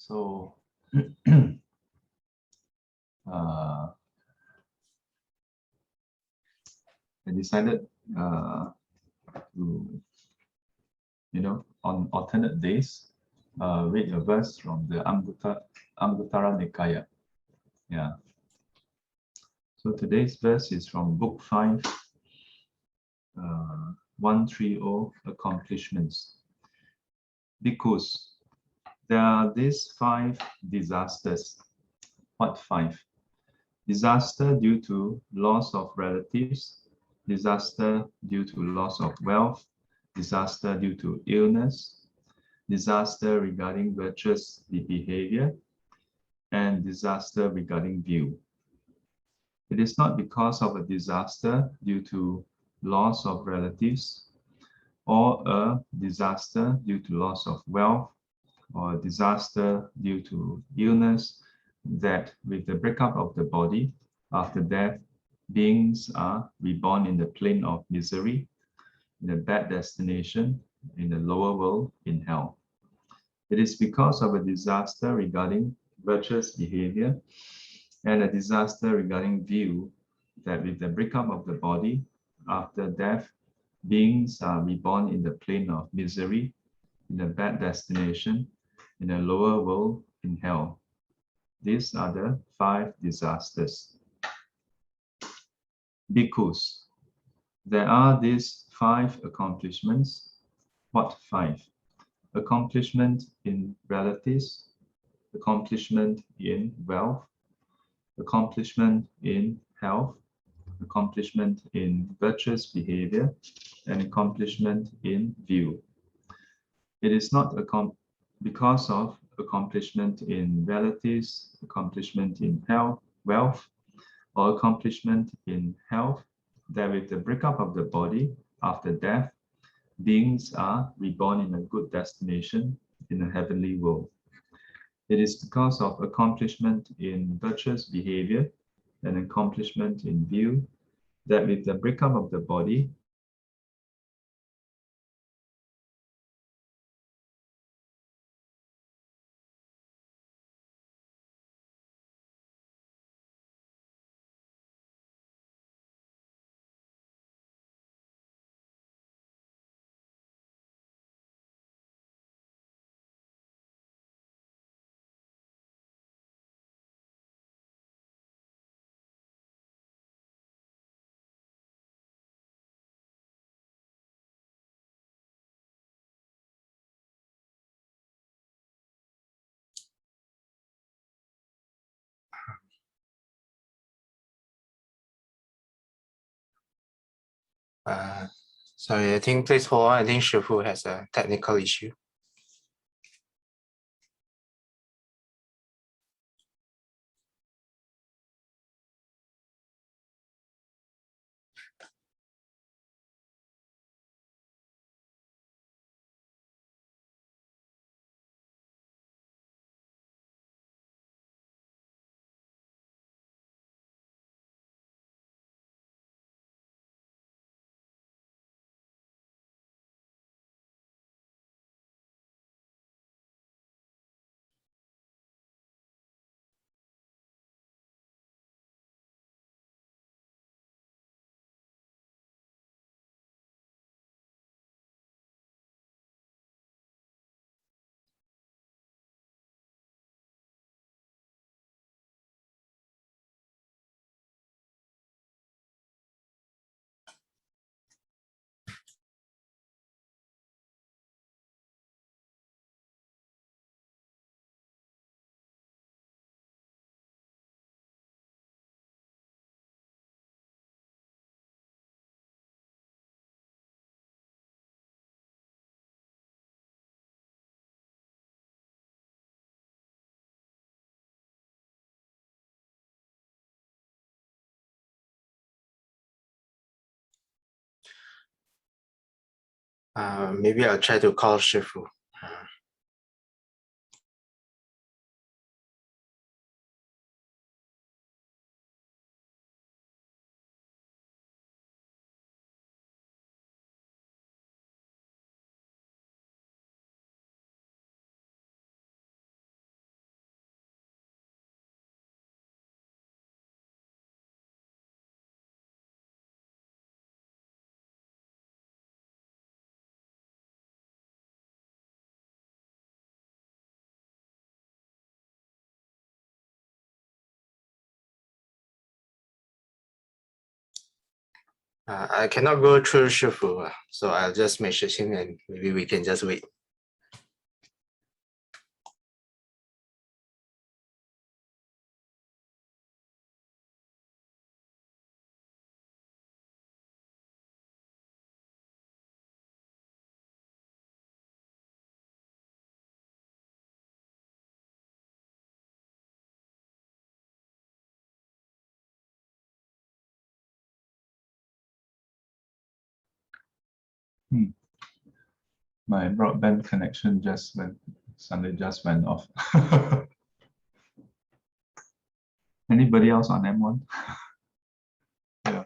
So I decided to, on alternate days, read a verse from the Anguttara Nikaya. Yeah. So today's verse is from Book 5, 130, Accomplishments. Because there are these 5 disasters. What 5? Disaster due to loss of relatives, disaster due to loss of wealth, disaster due to illness, disaster regarding virtuous behavior, and disaster regarding view. It is not because of a disaster due to loss of relatives, or a disaster due to loss of wealth, or a disaster due to illness, that with the breakup of the body after death, beings are reborn in the plane of misery, in a bad destination, in the lower world, in hell. It is because of a disaster regarding virtuous behavior and a disaster regarding view that with the breakup of the body after death, beings are reborn in the plane of misery, in a bad destination, in a lower world, in hell. These are the 5 disasters. Because there are these 5 accomplishments. What 5? Accomplishment in relatives, accomplishment in wealth, accomplishment in health, accomplishment in virtuous behavior, and accomplishment in view. It is not because of accomplishment in relatives, accomplishment in health, wealth, or accomplishment in health that with the breakup of the body after death, beings are reborn in a good destination in a heavenly world. It is because of accomplishment in virtuous behavior and accomplishment in view that with the breakup of the body, Sorry, I think please hold on. I think Shifu has a technical issue. Maybe I'll try to call Shifu. I cannot go through Shifu, so I'll just message him and maybe we can just wait. My broadband connection suddenly just went off. Anybody else on M1? Yeah,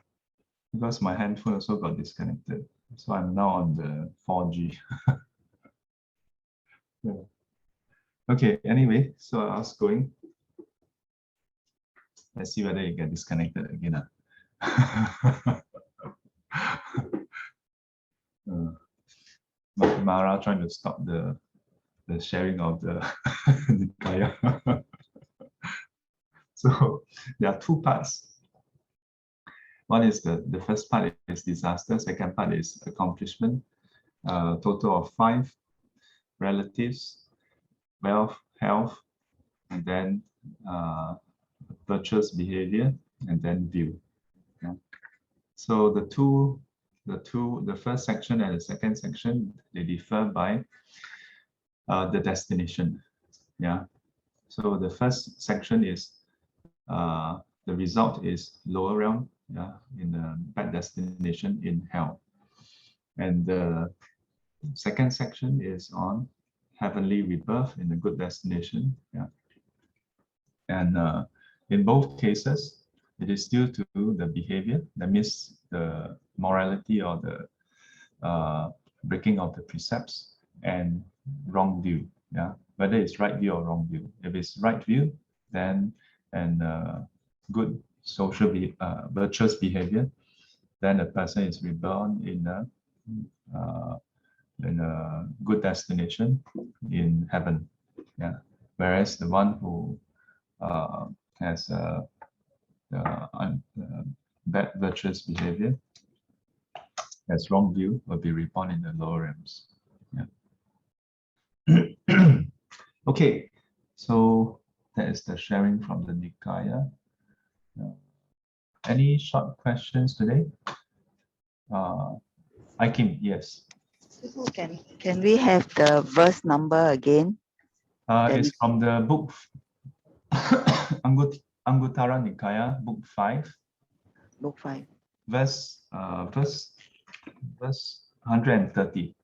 because my handphone also got disconnected. So I'm now on the 4G. Yeah. Okay, anyway, so I was going. Let's see whether you get disconnected again. Mara trying to stop the sharing of the Nikaya. So there are two parts. One is the first part is disaster, second part is accomplishment. Total of 5 relatives, wealth, health, and then virtuous behavior, and then view. Yeah. So the first section and the second section, they differ by the destination. Yeah. So the first section is the result is lower realm, yeah, in a bad destination in hell. And the second section is on heavenly rebirth in a good destination. Yeah. And in both cases, it is due to the behavior, that means the morality or the breaking of the precepts and wrong view. Yeah, whether it's right view or wrong view. If it's right view, then and good social virtuous behavior, then a person is reborn in a good destination in heaven. Yeah, whereas the one who has bad virtuous behavior, has wrong view, will be reborn in the lower realms. Yeah. Okay, so that is the sharing from the Nikaya. Any short questions today? Aikim, yes. Can we have the verse number again? It's from the book Anguttara Nikaya, book 5. Book 5. Verse 130.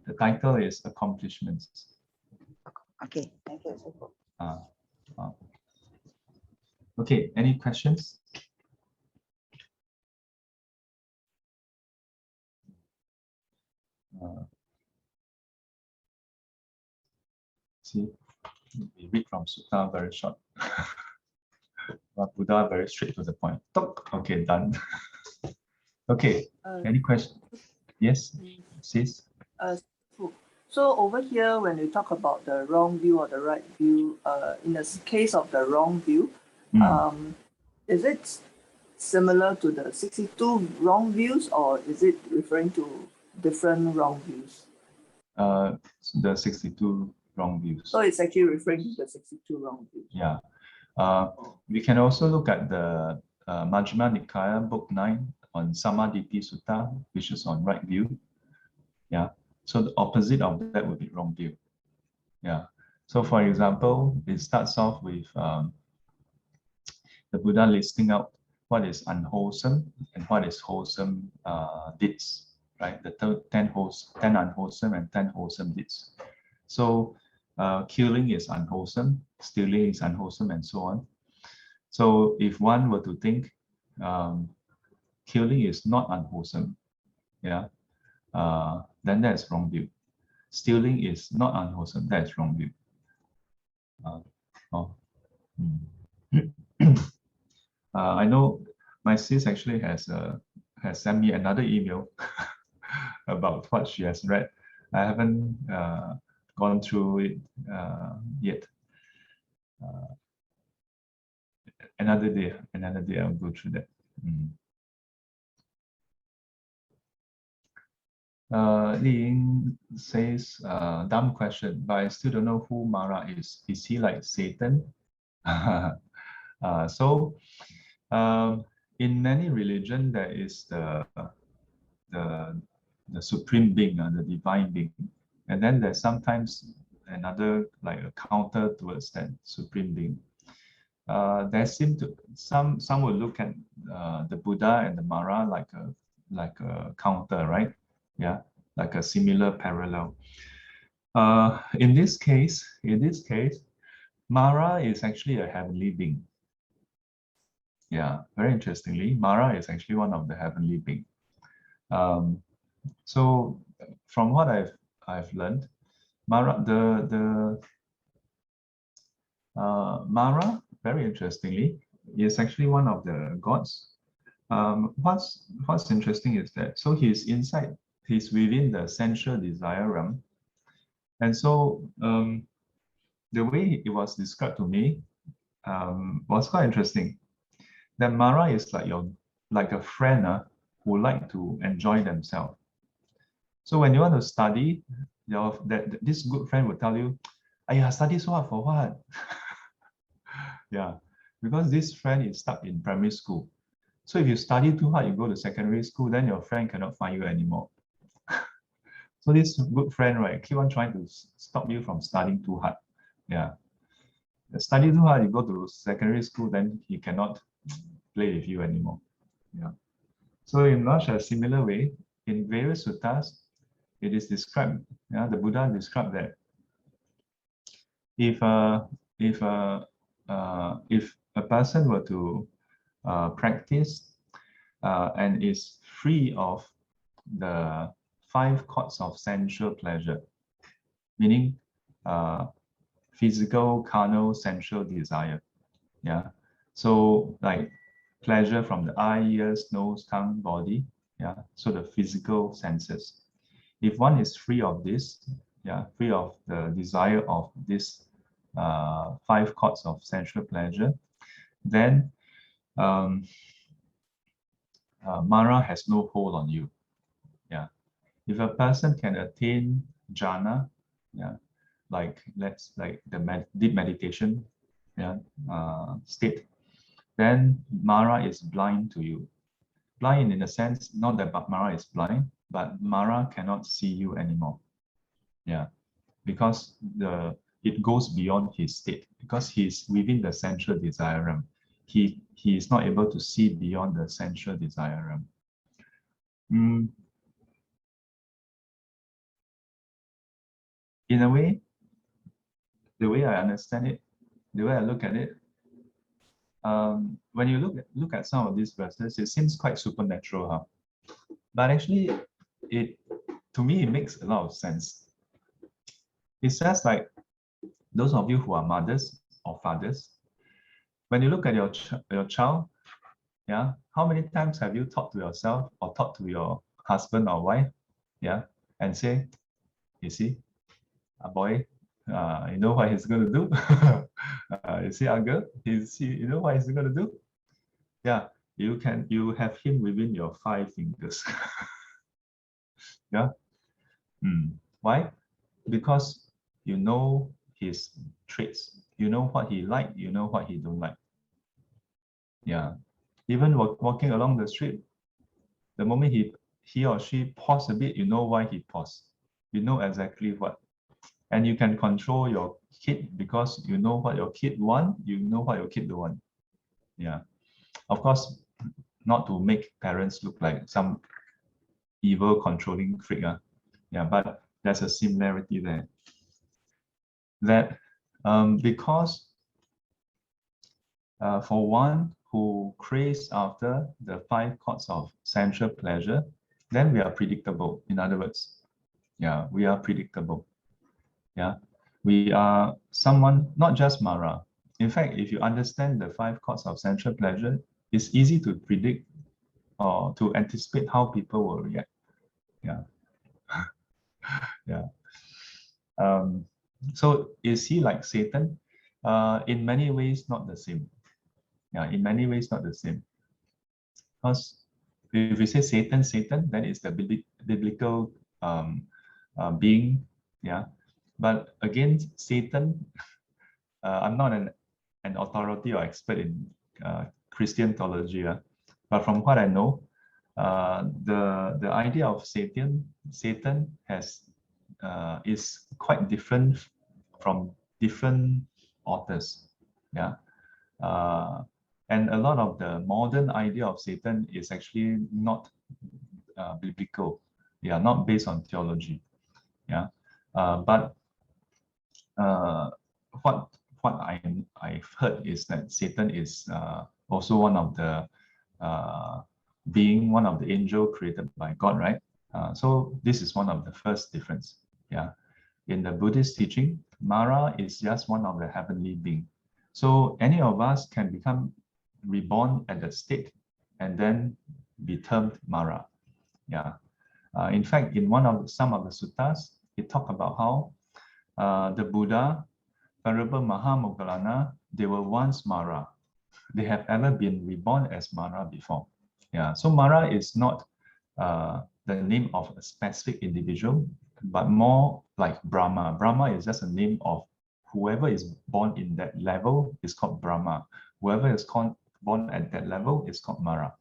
The title is Accomplishments. Okay, thank you. Okay, any questions? See, we read from Sutta very short. But Buddha very straight to the point. Okay, done. Okay, any question? Yes, sis? So over here, when we talk about the wrong view or the right view, in the case of the wrong view, is it similar to the 62 wrong views, or is it referring to different wrong views? The 62 wrong views. So it's actually referring to the 62 wrong views. Yeah. We can also look at the Majjhima Nikaya, book 9 on Samaditi Sutta, which is on right view. Yeah. So the opposite of that would be wrong view. Yeah. So for example, it starts off with the Buddha listing out what is unwholesome and what is wholesome deeds, right? The 10 unwholesome and 10 wholesome deeds. So killing is unwholesome, stealing is unwholesome, and so on. So if one were to think killing is not unwholesome, yeah, then that's wrong view. Stealing is not unwholesome, that's wrong view. I know my sis actually has sent me another email about what she has read. I haven't gone through it yet. Another day I'll go through that. Li Ying says, dumb question, but I still don't know who Mara is. Is he like Satan? So, in many religion, there is the, the supreme being, the divine being. And then there's sometimes another, like a counter towards that supreme being. There seem to some will look at the Buddha and the Mara like a counter, right? Yeah, like a similar parallel. In this case, Mara is actually a heavenly being. Yeah, very interestingly, Mara is actually one of the heavenly being. So from what I've learned, Mara Mara, very interestingly, is actually one of the gods. What's interesting is that he's inside, he's within the sensual desire realm, and so the way it was described to me was quite interesting. That Mara is like a friend who like to enjoy themselves. So when you want to study, this good friend will tell you, "Ayah, study so hard for what?" Yeah, because this friend is stuck in primary school. So if you study too hard, you go to secondary school, then your friend cannot find you anymore. So this good friend, right, keep on trying to stop you from studying too hard. Yeah. Study too hard, you go to secondary school, then he cannot play with you anymore. Yeah. So in much a similar way, in various suttas, it is described, the Buddha described that if if if a person were to practice and is free of the 5 chords of sensual pleasure, meaning physical, carnal, sensual desire. Yeah. So like pleasure from the eye, ears, nose, tongue, body. Yeah. So the physical senses. If one is free of this, free of the desire of this 5 chords of sensual pleasure, then Mara has no hold on you. Yeah. If a person can attain jhana, like the deep meditation, state, then Mara is blind to you. Blind in a sense, not that Mara is blind, but Mara cannot see you anymore. Yeah, because it goes beyond his state, because he's within the sensual desire realm. He is not able to see beyond the sensual desire realm. In a way, the way I understand it, the way I look at it, when you look at some of these verses, it seems quite supernatural, huh? But actually, to me, it makes a lot of sense. It says like, those of you who are mothers or fathers, when you look at your child, how many times have you talked to yourself or talked to your husband or wife, and say, you see, a boy, you know what he's going to do? You see, a girl, you know what he's going to do? Yeah, you have him within your 5 fingers. Yeah. Why? Because you know his traits. You know what he like, you know what he don't like. Yeah. Even walking along the street, the moment he or she pause a bit, you know why he paused. You know exactly what. And you can control your kid because you know what your kid want, you know what your kid don't want. Yeah. Of course, not to make parents look like some evil controlling freak. Yeah, but there's a similarity there. That because for one who craves after the 5 chords of sensual pleasure, then we are predictable. In other words, we are predictable. Yeah, we are someone, not just Mara. In fact, if you understand the 5 chords of sensual pleasure, it's easy to predict or to anticipate how people will react. Yeah. Yeah. So is he like Satan? In many ways, not the same. Yeah, in many ways, not the same. Because if we say Satan, then it's the biblical being. Yeah, but against Satan, I'm not an authority or expert in Christian theology, but from what I know, the idea of Satan has is quite different from different authors. Yeah, and a lot of the modern idea of Satan is actually not biblical. Yeah, not based on theology. Yeah, but what I've heard is that Satan is also one of the being, one of the angel created by God, right? So this is one of the first difference. Yeah, in the Buddhist teaching, Mara is just one of the heavenly being. So any of us can become reborn at that state and then be termed Mara. Yeah. In fact, in some of the suttas, it talk about how the Buddha, Venerable Mahamoggallana, they were once Mara. They have ever been reborn as Mara before. Yeah, so Mara is not the name of a specific individual, but more like Brahma. Brahma is just a name of whoever is born in that level is called Brahma. Whoever is born at that level is called Mara.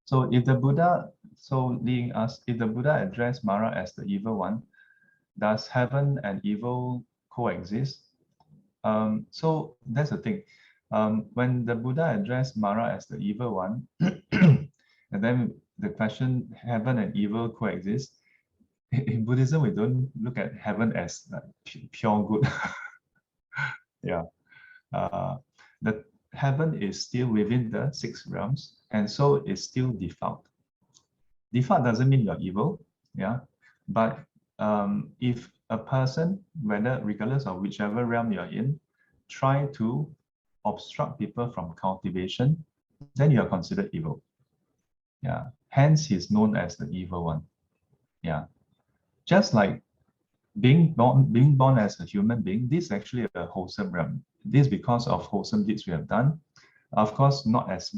So if the Buddha, if the Buddha addressed Mara as the evil one, does heaven and evil coexist? So that's the thing. When the Buddha addressed Mara as the evil one, and then the question, heaven and evil coexist. In Buddhism, we don't look at heaven as like pure good. Yeah. The heaven is still within the 6 realms, and so it's still defiled. Defiled doesn't mean you're evil. Yeah. But if a person, regardless of whichever realm you're in, try to obstruct people from cultivation, then you are considered evil. Yeah. Hence, he's known as the evil one. Yeah. Just like being born as a human being, this is actually a wholesome realm. This is because of wholesome deeds we have done. Of course, not as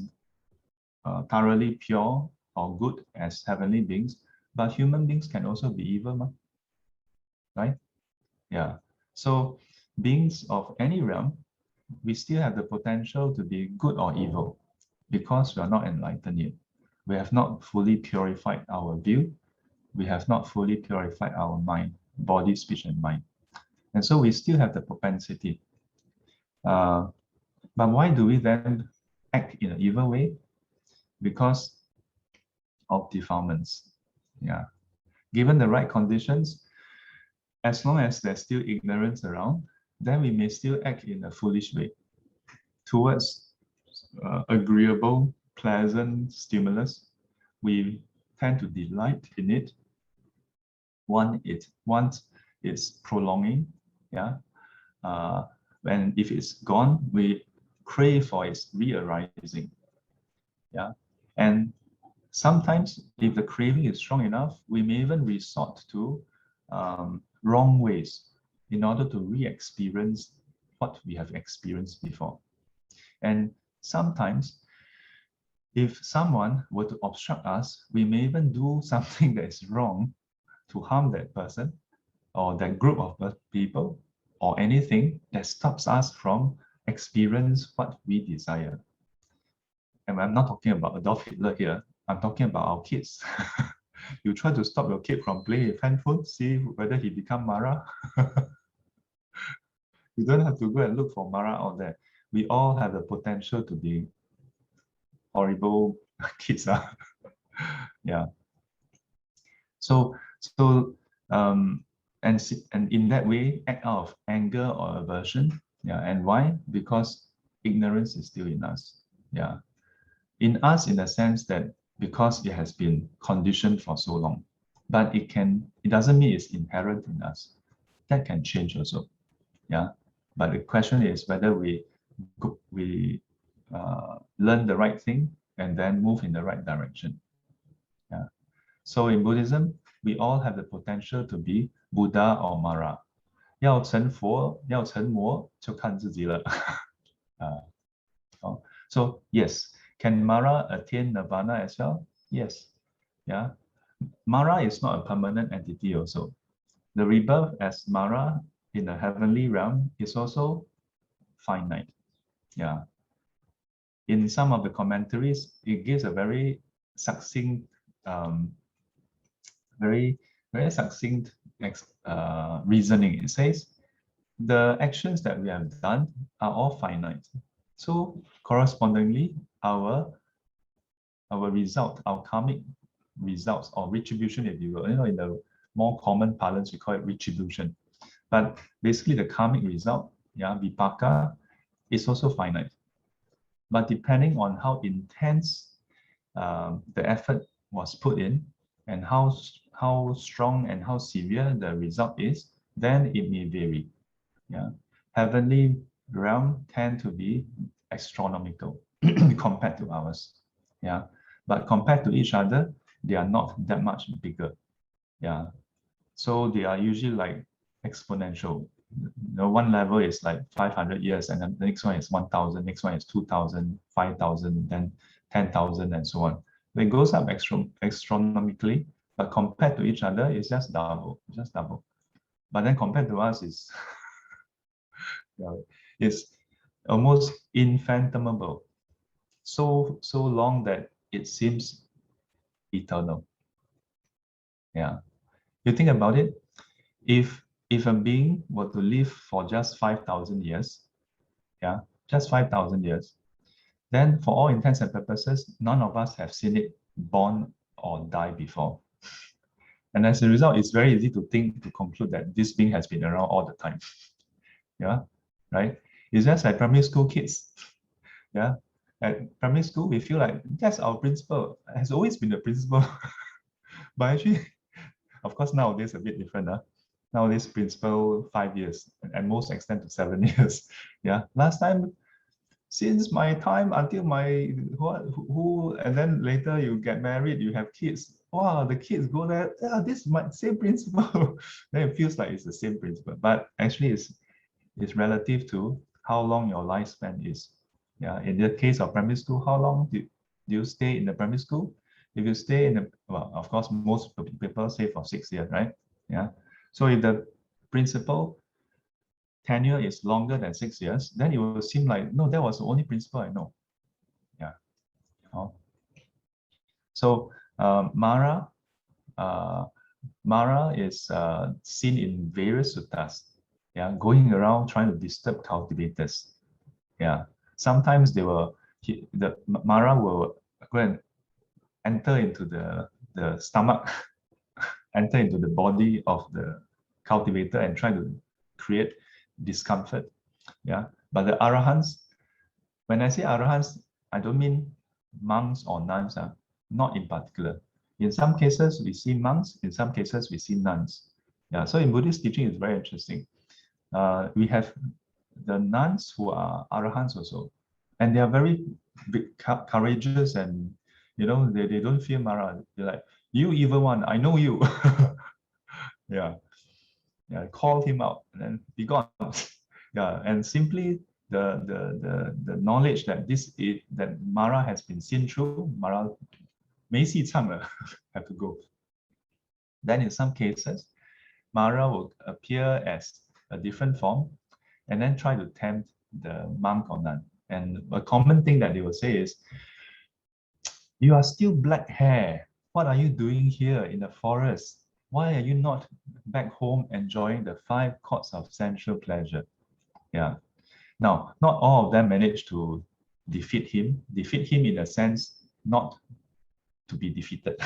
thoroughly pure or good as heavenly beings, but human beings can also be evil, right? Yeah. So beings of any realm, we still have the potential to be good or evil because we are not enlightened yet. We have not fully purified our view. We have not fully purified our mind, body, speech, and mind. And so we still have the propensity. But why do we then act in an evil way? Because of defilements. Yeah. Given the right conditions, as long as there's still ignorance around, then we may still act in a foolish way towards agreeable, pleasant stimulus. We tend to delight in it. Once it's prolonging, yeah. And if it's gone, we crave for its re-arising. Yeah. And sometimes, if the craving is strong enough, we may even resort to wrong ways in order to re-experience what we have experienced before. And sometimes, if someone were to obstruct us, we may even do something that is wrong to harm that person or that group of people or anything that stops us from experience what we desire. And I'm not talking about Adolf Hitler here. I'm talking about our kids. You try to stop your kid from playing with handphone, see whether he become Mara. You don't have to go and look for Mara out there. We all have the potential to be horrible kids. Yeah. So and in that way, act out of anger or aversion. Yeah. And why? Because ignorance is still in us. Yeah. In us, in the sense that because it has been conditioned for so long, but it doesn't mean it's inherent in us. That can change also. Yeah. But the question is whether we learn the right thing and then move in the right direction. Yeah. So in Buddhism, we all have the potential to be Buddha or Mara. 要成佛，要成魔，就看自己了。So yes, can Mara attain nirvana as well? Yes. Yeah. Mara is not a permanent entity also. The rebirth as Mara in the heavenly realm is also finite. Yeah. In some of the commentaries, it gives a very succinct, very succinct reasoning. It says the actions that we have done are all finite. So correspondingly, our result, our karmic results or retribution, if you will, in the more common parlance, we call it retribution. But basically the karmic result, yeah, vipaka, is also finite. But depending on how intense the effort was put in and how strong and how severe the result is, then it may vary. Yeah, heavenly realm tend to be astronomical compared to ours. Yeah, but compared to each other, they are not that much bigger. Yeah, so they are usually like exponential. One level is like 500 years, and then the next one is 1,000, next one is 2,000, 5,000, then 10,000, and so on. It goes up astronomically, but compared to each other, it's just double, But then compared to us, it's almost infathomable. So long that it seems eternal. Yeah. You think about it, if a being were to live for just 5,000 years, yeah, just 5,000 years, then for all intents and purposes, none of us have seen it born or die before. And as a result, it's very easy to conclude that this being has been around all the time. Yeah, right? It's just like primary school kids. Yeah, at primary school, we feel like that's our principal, has always been the principal. But actually, of course, nowadays a bit different. Nowadays, principal 5 years, and at most extend to 7 years. Yeah, last time, since my time until my who, and then later you get married, you have kids. Wow, the kids go there. Yeah, this is my same principle. Then it feels like it's the same principle, but actually, it's relative to how long your lifespan is. Yeah, in the case of primary school, how long do you stay in the primary school? If you stay in the, well, of course, most people stay for 6 years, right? Yeah. So if the principal tenure is longer than 6 years, then it will seem like, no, that was the only principal I know. Yeah. Oh. So Mara is seen in various suttas. Yeah, going around trying to disturb cultivators. Yeah, sometimes the Mara will go and enter into the stomach, enter into the body of the cultivator and try to create discomfort. Yeah, but the Arahants, when I say Arahants, I don't mean monks or nuns, not in particular. In some cases, we see monks, in some cases, we see nuns. Yeah, so in Buddhist teaching, it's very interesting. We have the nuns who are Arahants also, and they are very courageous, and they don't fear Mara. They're like, you evil one, I know you. Yeah, call him out and then be gone. Yeah, and simply the knowledge that that Mara has been seen through, Mara 没戏唱了, have to go. Then in some cases, Mara will appear as a different form and then try to tempt the monk or nun. And a common thing that they will say is, you are still black hair. What are you doing here in the forest? Why are you not back home enjoying the 5 courts of sensual pleasure? Yeah. Now, not all of them managed to defeat him in a sense not to be defeated.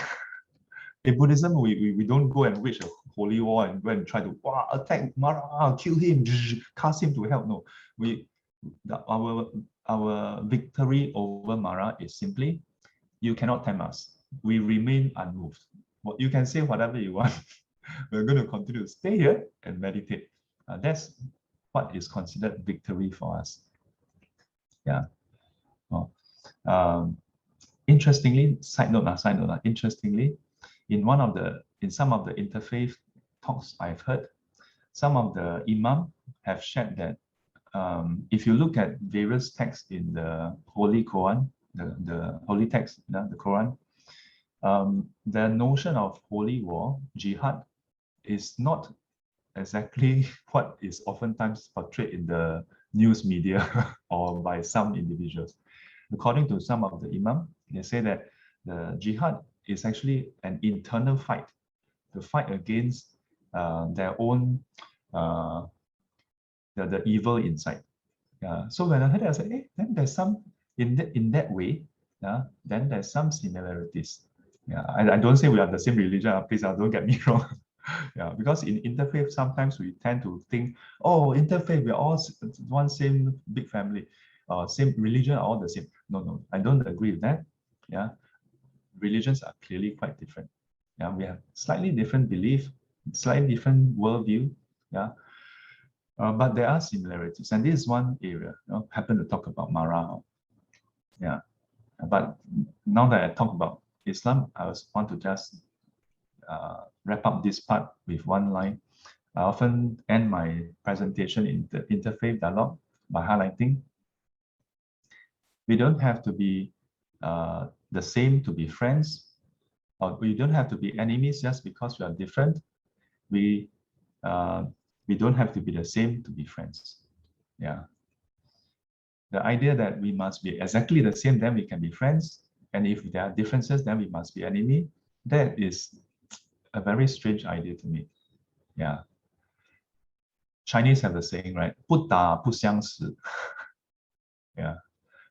In Buddhism, we don't go and wage a holy war and go and try to attack Mara, kill him, cast him to hell. No, our victory over Mara is simply, you cannot tempt us. We remain unmoved. You can say whatever you want. We're going to continue to stay here and meditate. That's what is considered victory for us. Yeah. Oh. Interestingly, side note, interestingly, in some of the interfaith talks I've heard, some of the imam have shared that if you look at various texts in the Holy Quran, the holy text, the Quran, the notion of holy war, jihad, is not exactly what is oftentimes portrayed in the news media or by some individuals. According to some of the imam, they say that the jihad is actually an internal fight, to fight against their own the evil inside. So when I heard it, I said, hey, then there's some in that way. Then there's some similarities. I don't say we are the same religion. Please, don't get me wrong. Because in interfaith, sometimes we tend to think, oh, interfaith, we're all one same big family, same religion, all the same. No, I don't agree with that. Religions are clearly quite different. We have slightly different belief, slightly different worldview. But there are similarities, and this is one area. Happen to talk about Mara. But now that I talk about Islam, I also want to just wrap up this part with one line. I often end my presentation in the interfaith dialogue by highlighting, we don't have to be the same to be friends, or we don't have to be enemies just because we are different. We don't have to be the same to be friends. The idea that we must be exactly the same, then we can be friends, and if there are differences, then we must be enemy. That is a very strange idea to me. Chinese have the saying, right? 不打不相识.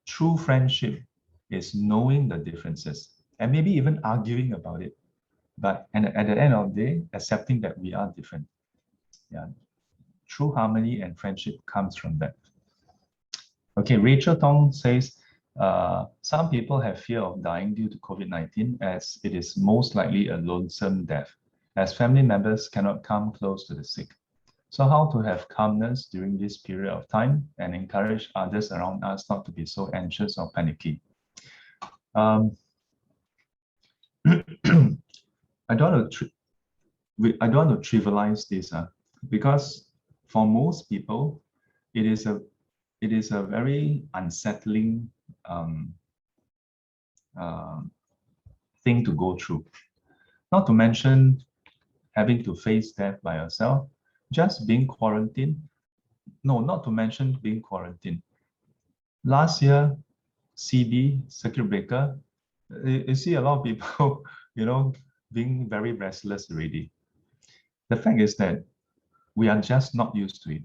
True friendship is knowing the differences and maybe even arguing about it, but at the end of the day, accepting that we are different. True harmony and friendship comes from that. Okay, Rachel Tong says, some people have fear of dying due to COVID-19 as it is most likely a lonesome death, as family members cannot come close to the sick. So how to have calmness during this period of time and encourage others around us not to be so anxious or panicky? I don't want to trivialize this because for most people, it is a very unsettling thing to go through. Not to mention having to face death by yourself, just being quarantined. No, not to mention being quarantined. Last year, CB, circuit breaker, you see a lot of people, being very restless already. The fact is that we are just not used to it.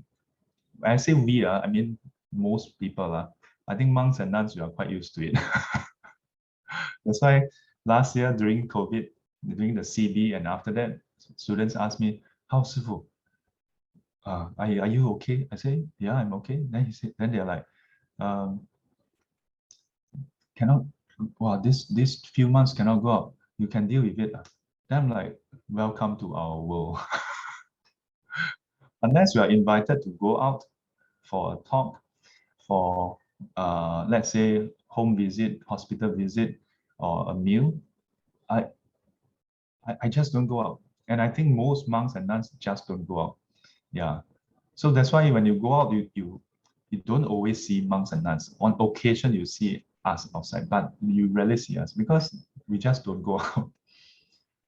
When I say we are, I mean most people are. I think monks and nuns, we are quite used to it. That's why last year during COVID, during the CB and after that, students asked me, how Sifu? Are you okay? I say, yeah, I'm okay. Then they're like, cannot, wow, this few months cannot go out. You can deal with it. Then I'm like, welcome to our world. Unless you are invited to go out for a talk, for let's say home visit, hospital visit, or a meal, I just don't go out. And I think most monks and nuns just don't go out. So that's why when you go out, you don't always see monks and nuns. On occasion, you see us outside, but you rarely see us because we just don't go out.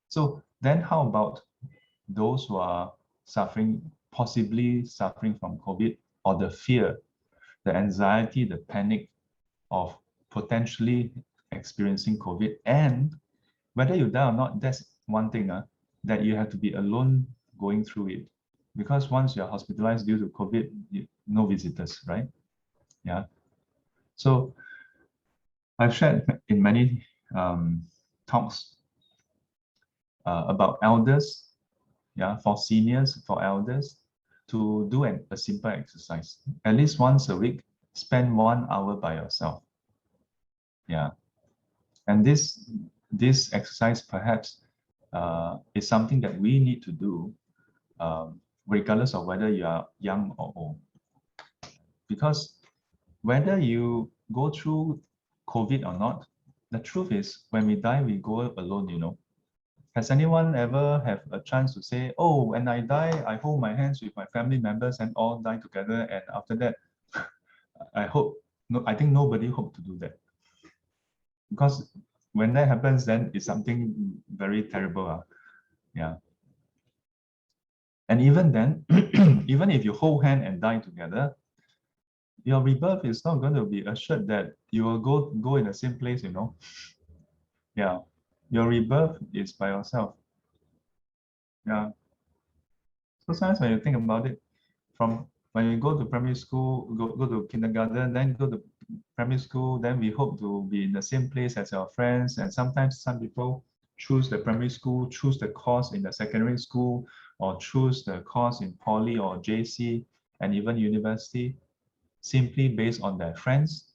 So then how about those who are possibly suffering from COVID, or the fear, the anxiety, the panic of potentially experiencing COVID, and whether you die or not, that's one thing that you have to be alone going through it. Because once you're hospitalized due to COVID, no visitors, right? So I've shared in many talks about elders, for seniors, for elders, to do a simple exercise. At least once a week, spend 1 hour by yourself. And this exercise perhaps is something that we need to do regardless of whether you are young or old. Because whether you go through COVID or not, the truth is when we die, we go alone, Has anyone ever have a chance to say, oh, when I die, I hold my hands with my family members and all die together, and after that, I think nobody hope to do that. Because when that happens, then it's something very terrible. Yeah. And even then, even if you hold hand and die together, your rebirth is not going to be assured that you will go in the same place, you know. Yeah. Your rebirth is by yourself. Yeah. So sometimes when you think about it, from when you go to primary school, go to kindergarten, then go to primary school, then we hope to be in the same place as our friends. And sometimes some people choose the primary school, choose the course in the secondary school, or choose the course in poly or JC and even university simply based on their friends.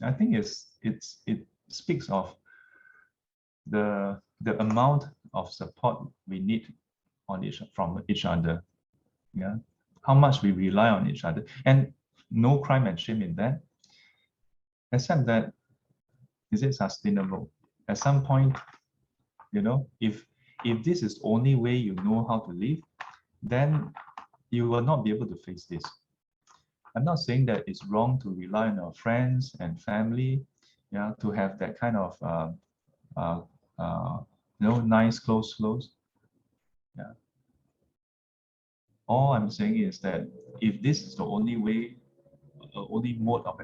I think it speaks of the amount of support we need from each other. Yeah, how much we rely on each other, and no crime and shame in that, except that is it sustainable? At some point, you know, if this is the only way you know how to live, then you will not be able to face this. I'm not saying that it's wrong to rely on our friends and family, yeah, to have that kind of uh, nice close flows. Yeah. All I'm saying is that if this is the only way, only mode of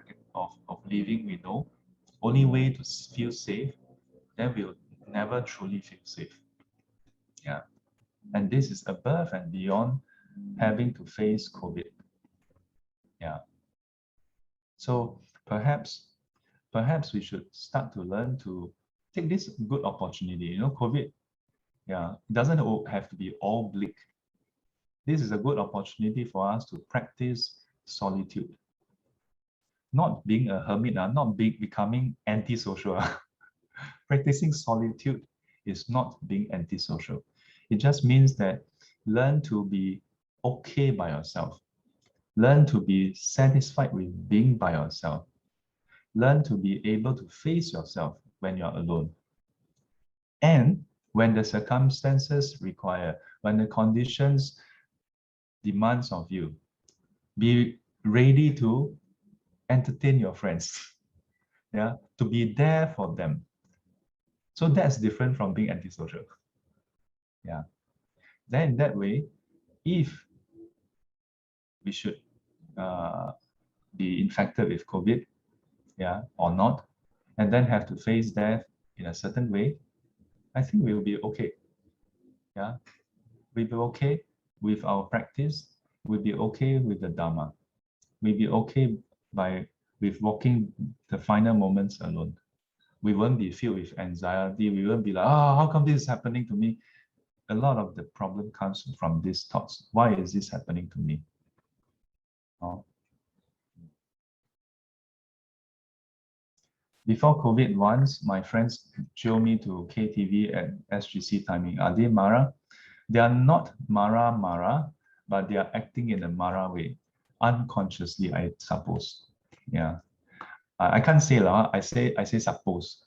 living we know, only way to feel safe, then we'll never truly feel safe. Yeah. And this is above and beyond having to face COVID. Yeah. So perhaps we should start to learn to take this good opportunity. You know, COVID, yeah, it doesn't have to be all bleak. This is a good opportunity for us to practice solitude. Not being a hermit, not becoming antisocial. Practicing solitude is not being antisocial. It just means that learn to be okay by yourself. Learn to be satisfied with being by yourself. Learn to be able to face yourself when you're alone. And when the circumstances require, when the conditions demands of you, be ready to entertain your friends. Yeah, to be there for them. So that's different from being antisocial. Yeah. Then in that way, if we should be infected with COVID, yeah, or not, and then have to face death in a certain way, I think we'll be okay. Yeah, we'll be okay with our practice. We'll be okay with the Dharma. We'll be okay with walking the final moments alone. We won't be filled with anxiety. We won't be like, oh, how come this is happening to me? A lot of the problem comes from these thoughts. Why is this happening to me? Oh. Before COVID, once my friends show me to KTV at SGC timing. Are they Mara? They are not Mara, but they are acting in a Mara way, unconsciously, I suppose. Yeah, I can't say lah. I say suppose,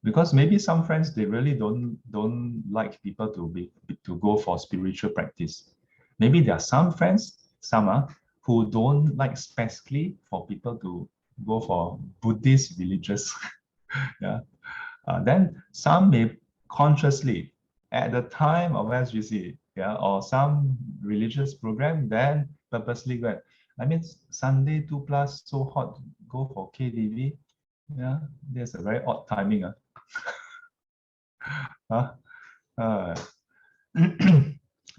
because maybe some friends they really don't like people to go for spiritual practice. Maybe there are some friends, who don't like specifically for people to go for Buddhist religious. Yeah. Then some may consciously at the time of SGC, yeah, or some religious program, then purposely go. I mean, Sunday 2+, so hot, go for KTV. Yeah, there's a very odd timing.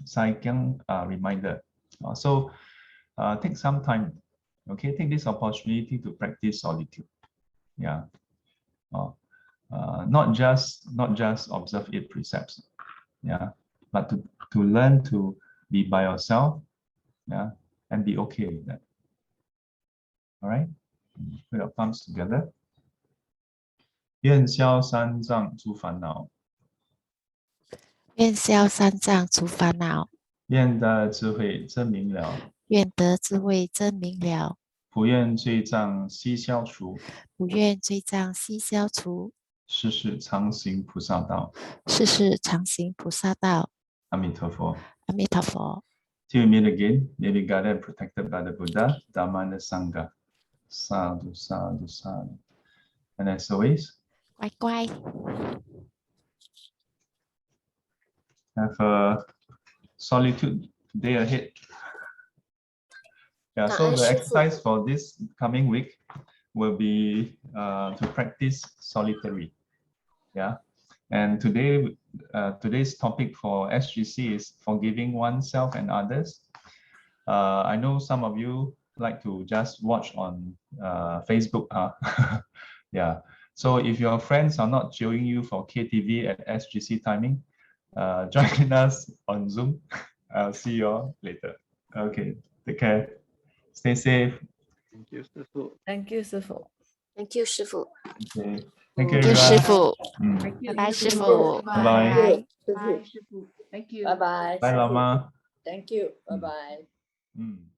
Saikyang reminder. So take some time. Okay, take this opportunity to practice solitude. Yeah. Not just observe 8 precepts, yeah, but to learn to be by yourself, yeah, and be okay with that. All right, put your palms together. 愿消三障诸烦恼，愿消三障除烦恼，愿得智慧真明了，愿得智慧真明了，普愿罪障悉消除，不愿罪障悉消除，世世常行菩萨道。世世常行菩萨道。阿弥陀佛。阿弥陀佛。Till we meet again, may be guided and protected by the Buddha, Dhamma, and the Sangha. Sadhu, sadhu, sadhu. And as always, 乖乖。 Have a solitude day ahead. Yeah, so the exercise for this coming week will be to practice solitary. Yeah, and today's topic for SGC is forgiving oneself and others. I know some of you like to just watch on Facebook. Yeah, so if your friends are not cheering you for KTV at SGC timing, join us on Zoom. I'll see you all later. Okay, take care. Stay safe. Thank you, 师傅。 Thank you, 师傅。 Thank you, 师傅。 Okay. Thank Thank you, you， everyone. 师傅。 Mm. 拜拜，师傅。拜拜。拜拜，师傅，Thank you，拜拜，拜，老妈。 Thank you，拜拜。嗯。